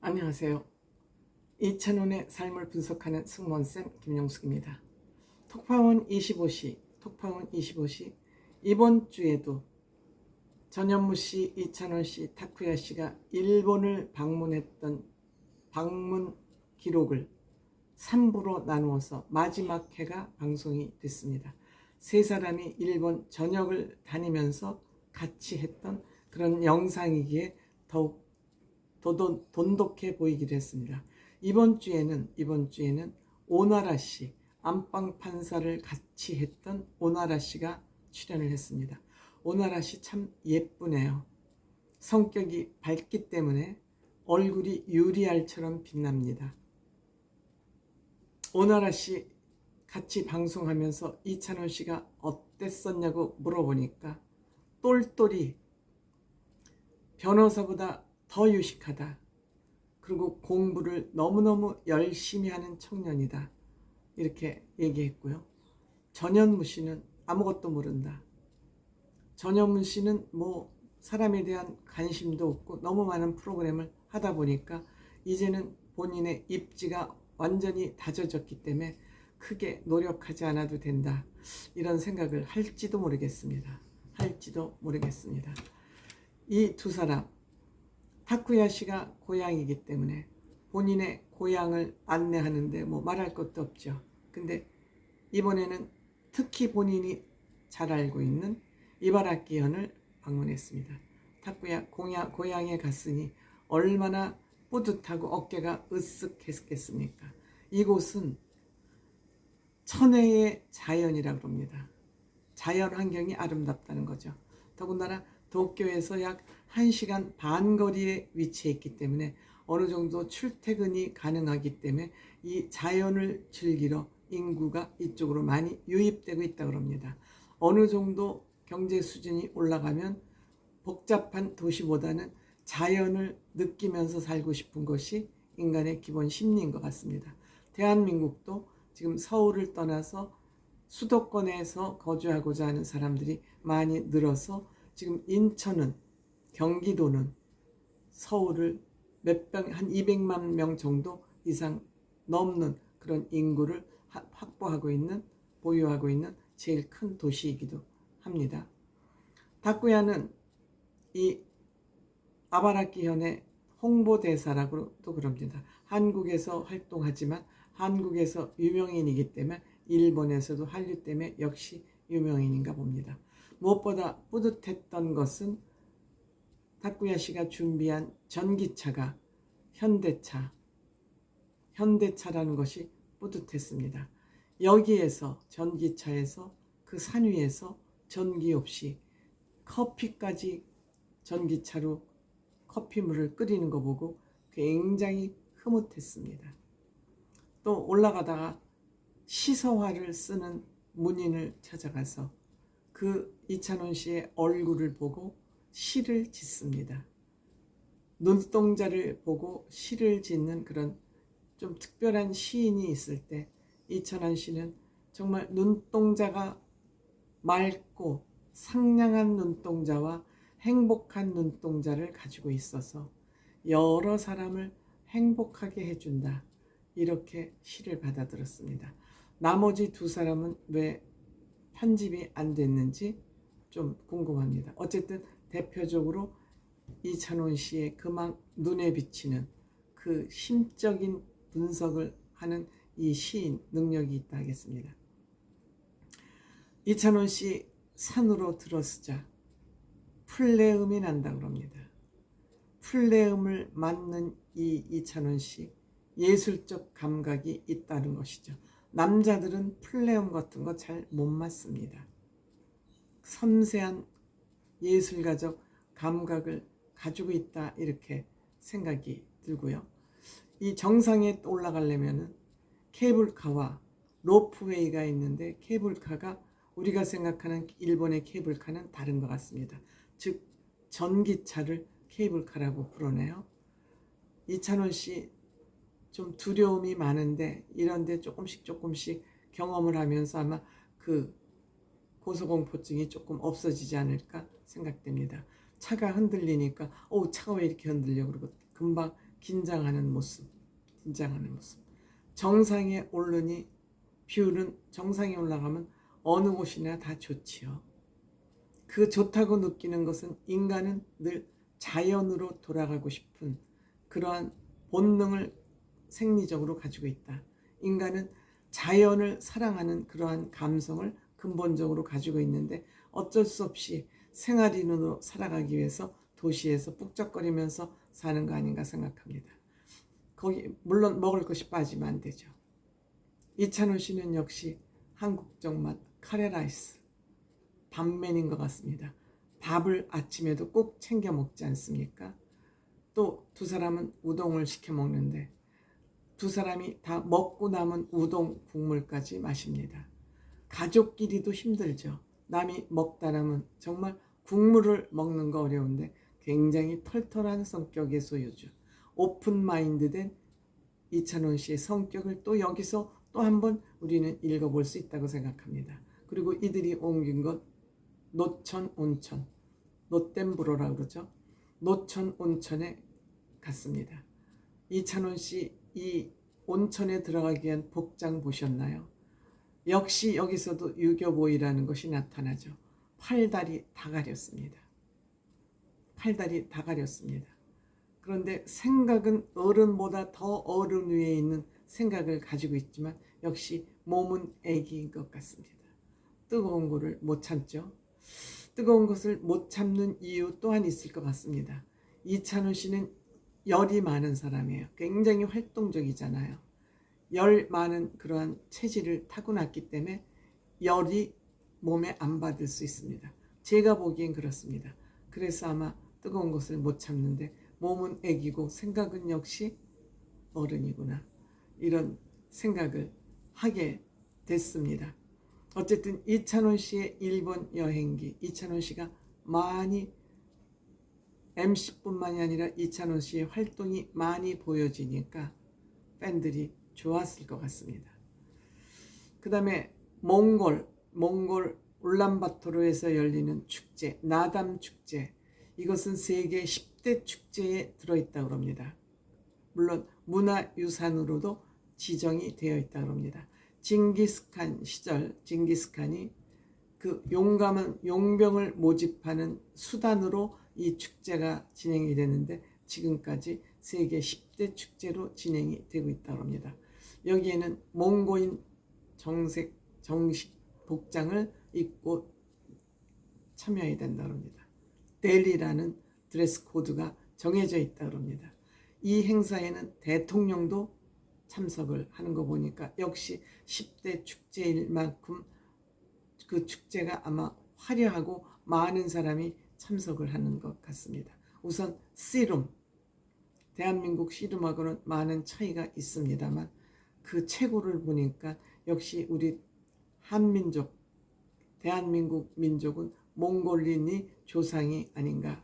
안녕하세요. 이찬원의 삶을 분석하는 승무원쌤 김용숙입니다. 톡파원25시 이번 주에도 전현무씨, 이찬원씨, 타쿠야씨가 일본을 방문했던 방문 기록을 3부로 나누어서 마지막 회가 방송이 됐습니다. 세 사람이 일본 전역을 다니면서 같이 했던 그런 영상이기에 더욱 돈독해 보이기도 했습니다. 이번 주에는 오나라 씨, 안방 판사를 같이 했던 오나라 씨가 출연을 했습니다. 오나라 씨 참 예쁘네요. 성격이 밝기 때문에 얼굴이 유리알처럼 빛납니다. 오나라 씨 같이 방송하면서 이찬원 씨가 어땠었냐고 물어보니까 똘똘이 변호사보다 더 유식하다. 그리고 공부를 너무너무 열심히 하는 청년이다. 이렇게 얘기했고요. 전현무 씨는 아무것도 모른다. 전현무 씨는 사람에 대한 관심도 없고 너무 많은 프로그램을 하다 보니까 이제는 본인의 입지가 완전히 다져졌기 때문에 크게 노력하지 않아도 된다. 이런 생각을 할지도 모르겠습니다. 이 두 사람, 타쿠야 씨가 고향이기 때문에 본인의 고향을 안내하는데 말할 것도 없죠. 근데 이번에는 특히 본인이 잘 알고 있는 이바라키현을 방문했습니다. 타쿠야 고향에 갔으니 얼마나 뿌듯하고 어깨가 으쓱했겠습니까? 이곳은 천혜의 자연이라고 합니다. 자연 환경이 아름답다는 거죠. 더군다나 도쿄에서 약 1시간 반 거리에 위치해 있기 때문에 어느 정도 출퇴근이 가능하기 때문에 이 자연을 즐기러 인구가 이쪽으로 많이 유입되고 있다고 합니다. 어느 정도 경제 수준이 올라가면 복잡한 도시보다는 자연을 느끼면서 살고 싶은 것이 인간의 기본 심리인 것 같습니다. 대한민국도 지금 서울을 떠나서 수도권에서 거주하고자 하는 사람들이 많이 늘어서 지금 인천은, 경기도는 서울을 한 200만 명 정도 이상 넘는 그런 인구를 보유하고 있는 제일 큰 도시이기도 합니다. 다쿠야는 이 아바라키현의 홍보대사라고도 그럽니다. 한국에서 활동하지만 한국에서 유명인이기 때문에 일본에서도 한류 때문에 역시 유명인인가 봅니다. 무엇보다 뿌듯했던 것은 타쿠야 씨가 준비한 전기차가 현대차라는 것이 뿌듯했습니다. 여기에서 전기차에서 그 산 위에서 전기 없이 커피까지 전기차로 커피물을 끓이는 거 보고 굉장히 흐뭇했습니다. 또 올라가다가 시서화를 쓰는 문인을 찾아가서 그 이찬원 씨의 얼굴을 보고 시를 짓습니다. 눈동자를 보고 시를 짓는 그런 좀 특별한 시인이 있을 때 이찬원 씨는 정말 눈동자가 맑고 상냥한 눈동자와 행복한 눈동자를 가지고 있어서 여러 사람을 행복하게 해준다. 이렇게 시를 받아들였습니다. 나머지 두 사람은 왜 편집이 안 됐는지 좀 궁금합니다. 어쨌든 대표적으로 이찬원 씨의 그만 눈에 비치는 그 심적인 분석을 하는 이 시인 능력이 있다 하겠습니다. 이찬원 씨 산으로 들어서자 플레음이 난다고 합니다. 플레음을 맡는 이 이찬원 씨 예술적 감각이 있다는 것이죠. 남자들은 플레음 같은 거 잘 못 맡습니다. 섬세한 예술가적 감각을 가지고 있다 이렇게 생각이 들고요. 이 정상에 올라가려면 케이블카와 로프웨이가 있는데 케이블카가 우리가 생각하는 일본의 케이블카는 다른 것 같습니다. 즉 전기차를 케이블카라고 부르네요. 이찬원 씨 좀 두려움이 많은데 이런데 조금씩 경험을 하면서 아마 그 고소공포증이 조금 없어지지 않을까 생각됩니다. 차가 흔들리니까 차가 왜 이렇게 흔들려 그러고 금방 긴장하는 모습, 긴장하는 모습. 정상에 오르니 뷰는 정상에 올라가면 어느 곳이나 다 좋지요. 그 좋다고 느끼는 것은 인간은 늘 자연으로 돌아가고 싶은 그러한 본능을 생리적으로 가지고 있다. 인간은 자연을 사랑하는 그러한 감성을 근본적으로 가지고 있는데 어쩔 수 없이 생활인으로 살아가기 위해서 도시에서 북적거리면서 사는 거 아닌가 생각합니다. 거기 물론 먹을 것이 빠지면 안 되죠. 이찬원 씨는 역시 한국적 맛 카레라이스 밥맨인 것 같습니다. 밥을 아침에도 꼭 챙겨 먹지 않습니까? 또 두 사람은 우동을 시켜 먹는데 두 사람이 다 먹고 남은 우동 국물까지 마십니다. 가족끼리도 힘들죠. 남이 먹다 남은 정말 국물을 먹는 거 어려운데 굉장히 털털한 성격의 소유주. 오픈 마인드된 이찬원 씨의 성격을 또 여기서 또 한번 우리는 읽어볼 수 있다고 생각합니다. 그리고 이들이 옮긴 것 노천 온천, 노댐브로라고 그러죠. 노천 온천에 갔습니다. 이찬원 씨 이 온천에 들어가기 위한 복장 보셨나요? 역시 여기서도 유교보이라는 것이 나타나죠. 팔다리 다 가렸습니다. 팔다리 다 가렸습니다. 그런데 생각은 어른보다 더 어른 위에 있는 생각을 가지고 있지만 역시 몸은 애기인 것 같습니다. 뜨거운 거를 못 참죠. 뜨거운 것을 못 참는 이유 또한 있을 것 같습니다. 이찬원 씨는 열이 많은 사람이에요. 굉장히 활동적이잖아요. 열 많은 그러한 체질을 타고났기 때문에 열이 몸에 안 받을 수 있습니다. 제가 보기엔 그렇습니다. 그래서 아마 뜨거운 것을 못 참는데 몸은 애기고 생각은 역시 어른이구나. 이런 생각을 하게 됐습니다. 어쨌든 이찬원 씨의 일본 여행기, 이찬원 씨가 많이 MC뿐만이 아니라 이찬원 씨의 활동이 많이 보여지니까 팬들이 좋았을 것 같습니다. 그 다음에 몽골 울란바토르에서 열리는 축제, 나담 축제. 이것은 세계 10대 축제에 들어있다고 합니다. 물론 문화유산으로도 지정이 되어 있다고 합니다. 징기스칸 시절 징기스칸이 그 용감한 용병을 모집하는 수단으로 이 축제가 진행이 되는데 지금까지 세계 10대 축제로 진행이 되고 있다고 합니다. 여기에는 몽고인 정식 복장을 입고 참여해야 된다고 합니다. 델리라는 드레스 코드가 정해져 있다고 합니다. 이 행사에는 대통령도 참석을 하는 거 보니까 역시 10대 축제일 만큼 그 축제가 아마 화려하고 많은 사람이 참석을 하는 것 같습니다. 우선 씨름, 대한민국 씨름하고는 많은 차이가 있습니다만 그 최고를 보니까 역시 우리 한민족, 대한민국 민족은 몽골인이 조상이 아닌가.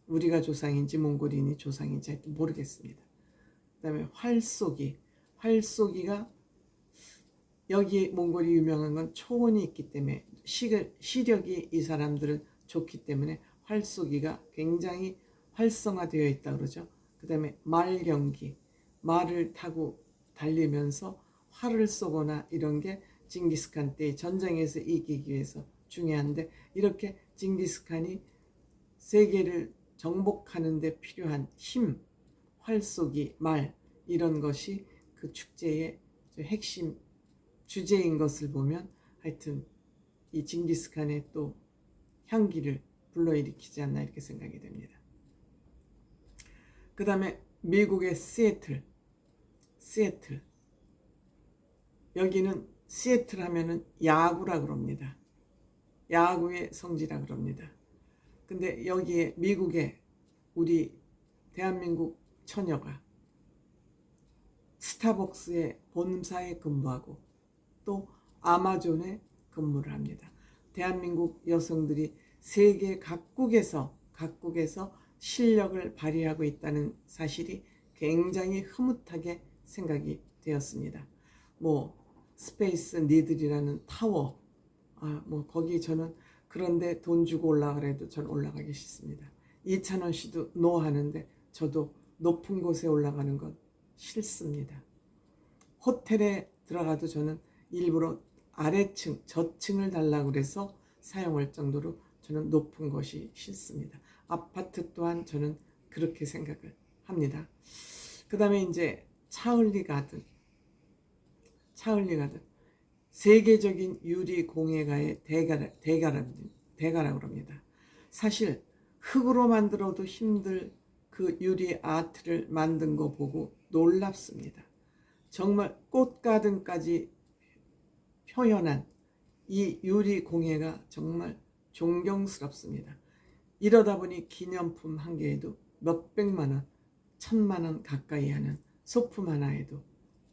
우리가 조상인지 몽골인이 조상인지 모르겠습니다. 그 다음에 활쏘기가 여기 몽골이 유명한 건 초원이 있기 때문에 시력이 이 사람들은 좋기 때문에 활쏘기가 굉장히 활성화되어 있다 그러죠. 그 다음에 말 경기, 말을 타고 달리면서 활을 쏘거나 이런 게 징기스칸 때 전쟁에서 이기기 위해서 중요한데 이렇게 징기스칸이 세계를 정복하는 데 필요한 힘, 활쏘기, 말 이런 것이 그 축제의 핵심 주제인 것을 보면 하여튼 이 징기스칸의 또 향기를 불러일으키지 않나 이렇게 생각이 됩니다. 그 다음에 미국의 시애틀 여기는 시애틀 하면은 야구라 그럽니다. 야구의 성지라 그럽니다. 근데 여기에 미국에 우리 대한민국 처녀가 스타벅스의 본사에 근무하고 또 아마존에 근무를 합니다. 대한민국 여성들이 세계 각국에서 실력을 발휘하고 있다는 사실이 굉장히 흐뭇하게 생각이 되었습니다. 스페이스 니들이라는 타워, 거기 저는 그런데 돈 주고 올라가래도 전 올라가기 싫습니다. 이찬원 씨도 노 하는데 저도 높은 곳에 올라가는 건 싫습니다. 호텔에 들어가도 저는 일부러 아래층, 저층을 달라고 그래서 사용할 정도로 저는 높은 것이 싫습니다. 아파트 또한 저는 그렇게 생각을 합니다. 그 다음에 이제 차을리 가든. 세계적인 유리 공예가의 대가라고 합니다. 사실 흙으로 만들어도 힘들 그 유리 아트를 만든 거 보고 놀랍습니다. 정말 꽃가든까지 표현한 이 유리 공예가 정말 존경스럽습니다. 이러다 보니 기념품 한 개에도 몇백만 원, 1,000만 원 가까이 하는 소품 하나에도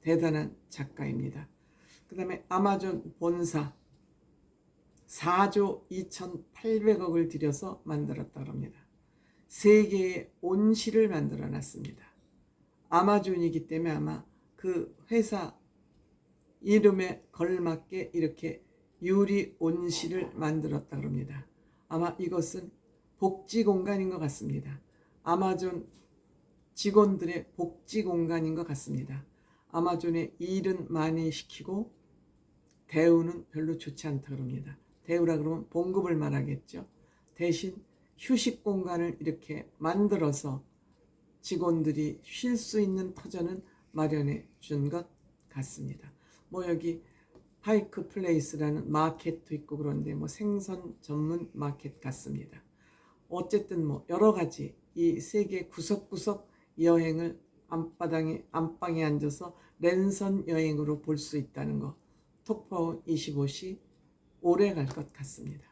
대단한 작가입니다. 그 다음에 아마존 본사 4조 2,800억을 들여서 만들었다고 합니다. 세계의 온실을 만들어 놨습니다. 아마존이기 때문에 아마 그 회사 이름에 걸맞게 이렇게 유리 온실을 만들었다고 합니다. 아마 이것은 복지 공간인 것 같습니다. 아마존 직원들의 복지 공간인 것 같습니다. 아마존에 일은 많이 시키고 대우는 별로 좋지 않다고 합니다. 대우라 그러면 봉급을 말하겠죠. 대신 휴식 공간을 이렇게 만들어서 직원들이 쉴 수 있는 터전은 마련해 준 것 같습니다. 뭐 여기 파이크 플레이스라는 마켓도 있고 그런데 뭐 생선 전문 마켓 같습니다. 어쨌든 뭐 여러 가지 이 세계 구석구석 여행을 안방에 앉아서 랜선 여행으로 볼 수 있다는 거 톡파원 25시 오래 갈 것 같습니다.